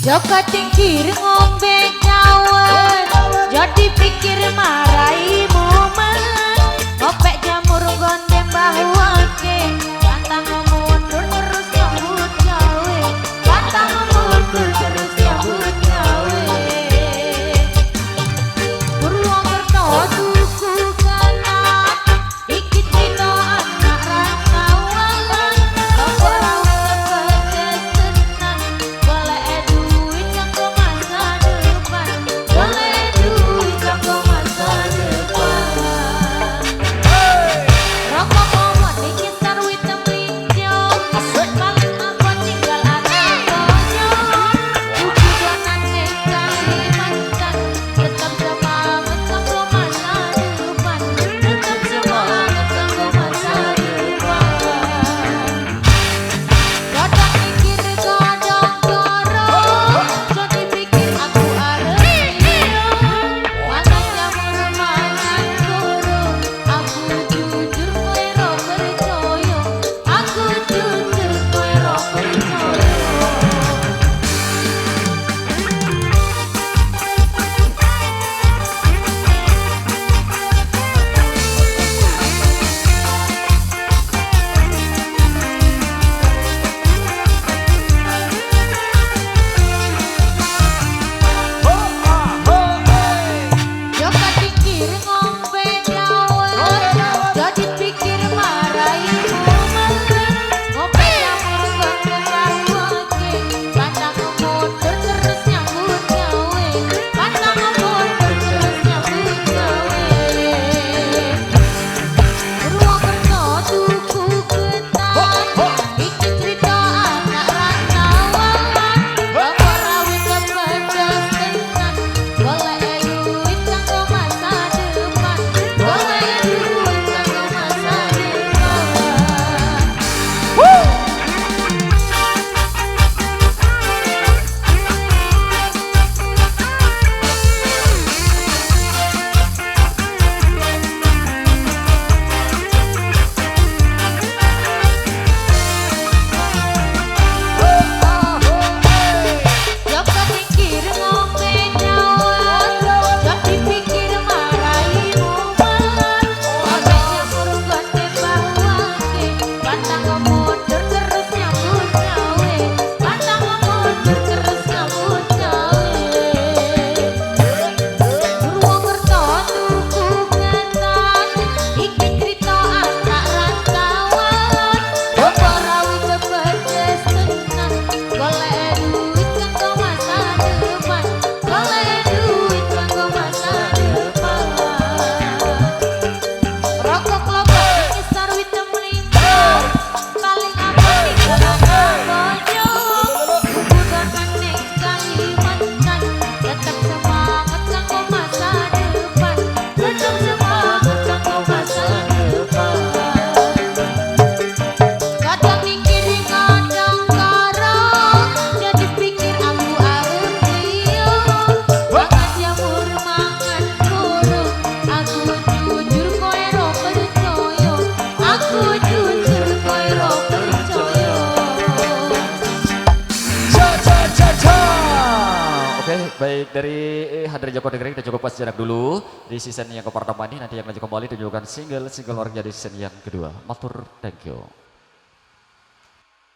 Joko tingkir ngombe cawan, jadi pikir marai momen. Ngopek jamur gonde bahu ake, pantang mundur terus nyambut gawe. Pantang mundur terus nyambut gawe. Purwokerto tuku kanan, iki tino anak rakawan. Bapak rawat tepedes tenan, boleh duit kanggo masa depan. Boleh duit kanggo masa depan. Rokok komo dikisar wit temlinjo, paling apa tinggal anak bonyok. Buku donan ning Kalimantan, tetap semangat kanggo masa depan. Tetap semangat kanggo masa depan. Godang mikir godang koro, jadi pikir aku arep iyo. Mangan jamur mangan koro, aku jujur kowe ro percaya. Aku jujur kowe ro percaya. Joko tingkir ngombe cawan, jadi pikir marai momen. Ngombe jamur gonde bahu ake, pantang mundur terus nyambut gawe. Pantang mundur terus nyambut gawe. Purwokerto tuku ketan, iki cerita anak rakawan. Bapak rawit tepedes tenan, boleh duit kanggo masa depan. Boleh duit kanggo masa depan. Joko tingkir ngombe cawan, jadi pikir marai momen. Ngombe jamur gonde bahu ake, pantang mundur terus nyambut gawe. Pantang mundur terus nyambut gawe. Purwokerto tuku ketan, iki cerita anak rakawan. Bapak rawit tepedes tenan, boleh duit kanggo masa depan. Boleh duit kanggo masa depan. Rokok lobak dikisar wit temlinjo, paling apa tinggal anak bonyok. Buku donan ning Kalimantan, tetap semangat kanggo masa depan. Tetap semangat kanggo masa depan. Kadang mikir kadang karo, jadi pikir aku arep iyo. Mangan jamur mangan koro, aku jujur kowe ro percaya. Aku jujur kowe ro percaya. Oke, baik dari Hadri Joko Negeri kita cukup pas jarak dulu di season yang ke pertama ini. Nanti yang lanjut kembali tunjukkan single orang jadi season yang kedua. Matur, thank you.